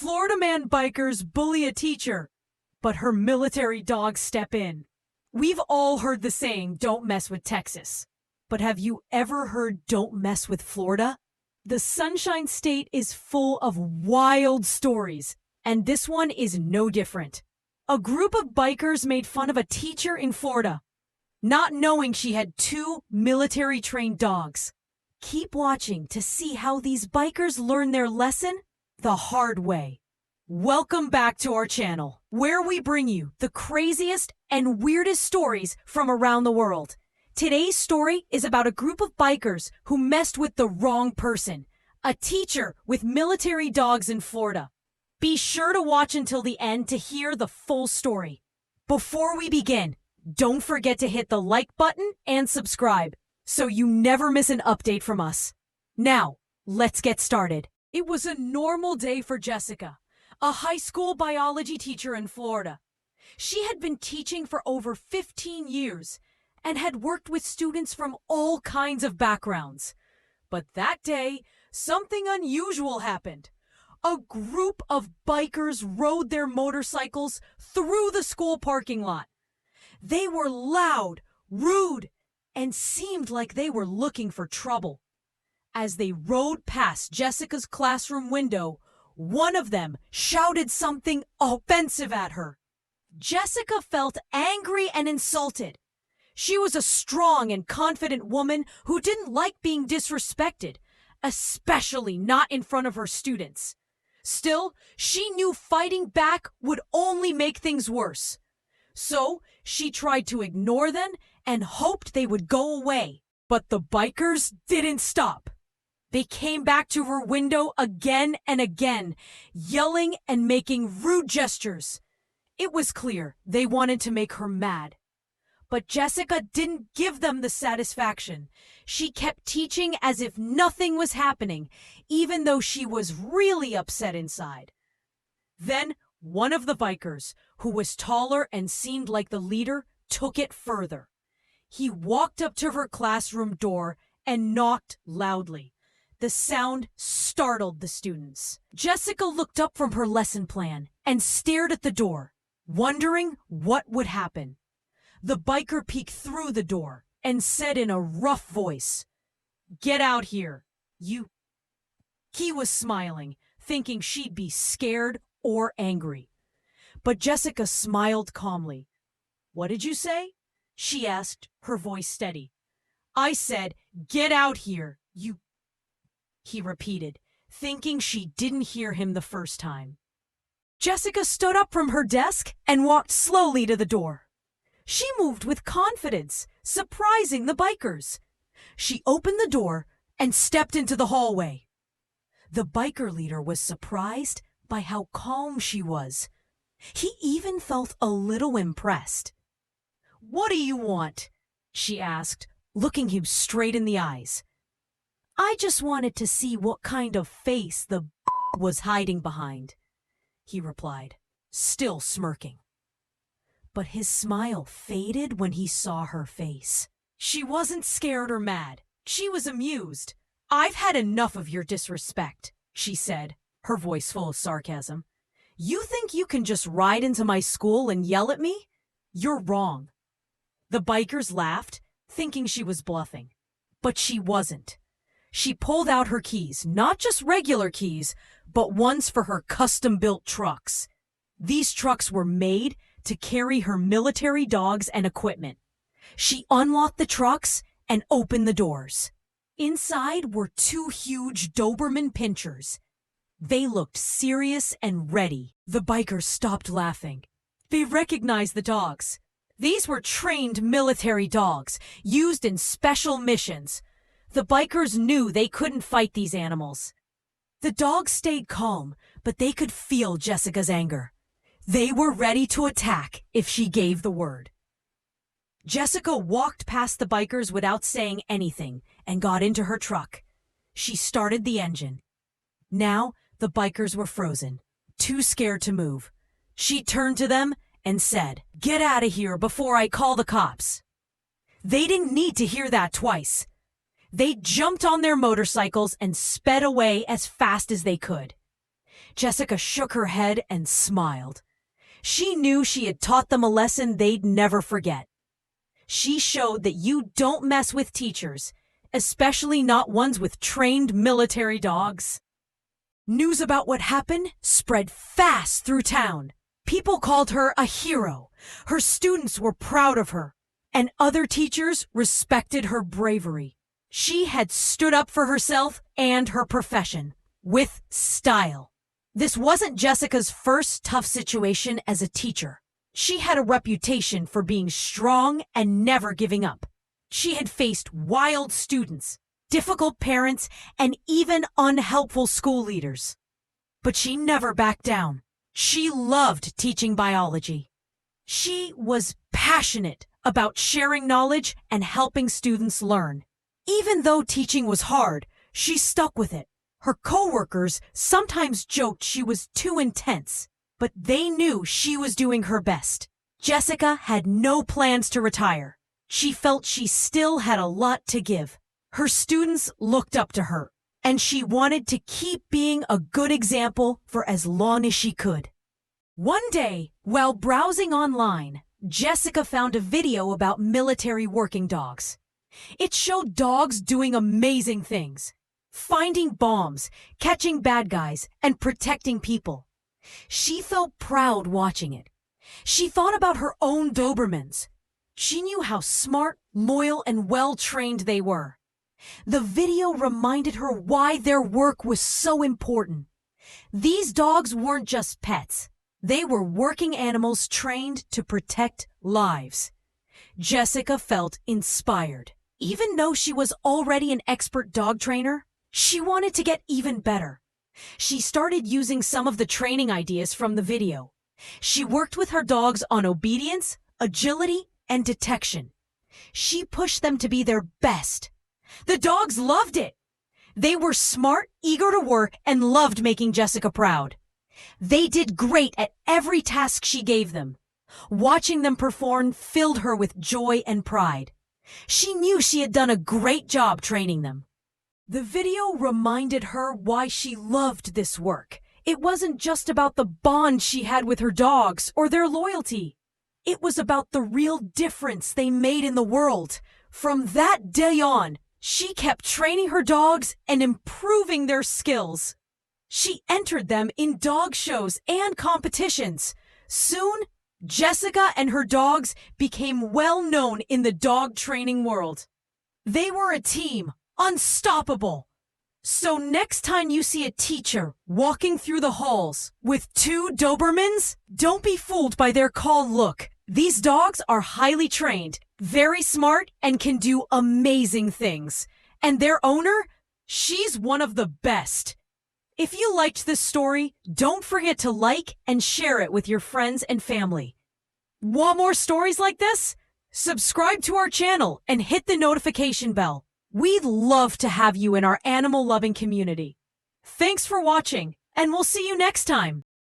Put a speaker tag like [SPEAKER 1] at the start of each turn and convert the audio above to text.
[SPEAKER 1] Florida man bikers bully a teacher, but her military dogs step in. We've all heard the saying, don't mess with Texas. But have you ever heard don't mess with Florida? The Sunshine State is full of wild stories, and this one is no different. A group of bikers made fun of a teacher in Florida, not knowing she had two military-trained dogs. Keep watching to see how these bikers learn their lesson the hard way. Welcome back to our channel, where we bring you the craziest and weirdest stories from around the world. Today's story is about a group of bikers who messed with the wrong person, a teacher with military dogs in Florida. Be sure to watch until the end to hear the full story. Before we begin, don't forget to hit the like button and subscribe so you never miss an update from us. Now, let's get started. It was a normal day for Jessica, a high school biology teacher in Florida. She had been teaching for over 15 years and had worked with students from all kinds of backgrounds. But that day, something unusual happened. A group of bikers rode their motorcycles through the school parking lot. They were loud, rude, and seemed like they were looking for trouble. As they rode past Jessica's classroom window, one of them shouted something offensive at her. Jessica felt angry and insulted. She was a strong and confident woman who didn't like being disrespected, especially not in front of her students. Still, she knew fighting back would only make things worse. So, she tried to ignore them and hoped they would go away. But the bikers didn't stop. They came back to her window again and again, yelling and making rude gestures. It was clear they wanted to make her mad. But Jessica didn't give them the satisfaction. She kept teaching as if nothing was happening, even though she was really upset inside. Then one of the bikers, who was taller and seemed like the leader, took it further. He walked up to her classroom door and knocked loudly. The sound startled the students. Jessica looked up from her lesson plan and stared at the door, wondering what would happen. The biker peeked through the door and said in a rough voice, "Get out here, you." He was smiling, thinking she'd be scared or angry. But Jessica smiled calmly. "What did you say?" she asked, her voice steady. "I said, get out here, you," he repeated, thinking she didn't hear him the first time. Jessica stood up from her desk and walked slowly to the door. She moved with confidence, surprising the bikers. She opened the door and stepped into the hallway. The biker leader was surprised by how calm she was. He even felt a little impressed. "What do you want?" she asked, looking him straight in the eyes. "I just wanted to see what kind of face the was hiding behind," he replied, still smirking. But his smile faded when he saw her face. She wasn't scared or mad. She was amused. "I've had enough of your disrespect," she said, her voice full of sarcasm. "You think you can just ride into my school and yell at me? You're wrong." The bikers laughed, thinking she was bluffing. But she wasn't. She pulled out her keys, not just regular keys, but ones for her custom-built trucks. These trucks were made to carry her military dogs and equipment. She unlocked the trucks and opened the doors. Inside were two huge Doberman pinschers. They looked serious and ready. The bikers stopped laughing. They recognized the dogs. These were trained military dogs, used in special missions. The bikers knew they couldn't fight these animals. The dogs stayed calm, but they could feel Jessica's anger. They were ready to attack if she gave the word. Jessica walked past the bikers without saying anything and got into her truck. She started the engine. Now the bikers were frozen, too scared to move. She turned to them and said, "Get out of here before I call the cops." They didn't need to hear that twice. They jumped on their motorcycles and sped away as fast as they could. Jessica shook her head and smiled. She knew she had taught them a lesson they'd never forget. She showed that you don't mess with teachers, especially not ones with trained military dogs. News about what happened spread fast through town. People called her a hero. Her students were proud of her, and other teachers respected her bravery. She had stood up for herself and her profession, with style. This wasn't Jessica's first tough situation as a teacher. She had a reputation for being strong and never giving up. She had faced wild students, difficult parents, and even unhelpful school leaders. But she never backed down. She loved teaching biology. She was passionate about sharing knowledge and helping students learn. Even though teaching was hard, she stuck with it. Her coworkers sometimes joked she was too intense, but they knew she was doing her best. Jessica had no plans to retire. She felt she still had a lot to give. Her students looked up to her, and she wanted to keep being a good example for as long as she could. One day, while browsing online, Jessica found a video about military working dogs. It showed dogs doing amazing things, finding bombs, catching bad guys, and protecting people. She felt proud watching it. She thought about her own Dobermans. She knew how smart, loyal, and well-trained they were. The video reminded her why their work was so important. These dogs weren't just pets. They were working animals trained to protect lives. Jessica felt inspired. Even though she was already an expert dog trainer, she wanted to get even better. She started using some of the training ideas from the video. She worked with her dogs on obedience, agility, and detection. She pushed them to be their best. The dogs loved it. They were smart, eager to work, and loved making Jessica proud. They did great at every task she gave them. Watching them perform filled her with joy and pride. She knew she had done a great job training them. The video reminded her why she loved this work. It wasn't just about the bond she had with her dogs or their loyalty. It was about the real difference they made in the world. From that day on, she kept training her dogs and improving their skills. She entered them in dog shows and competitions. Soon, Jessica and her dogs became well known in the dog training world. They were a team, unstoppable. So next time you see a teacher walking through the halls with two Dobermans, don't be fooled by their calm look. These dogs are highly trained, very smart, and can do amazing things. And their owner, she's one of the best. If you liked this story, don't forget to like and share it with your friends and family. Want more stories like this? Subscribe to our channel and hit the notification bell. We'd love to have you in our animal-loving community. Thanks for watching, and we'll see you next time.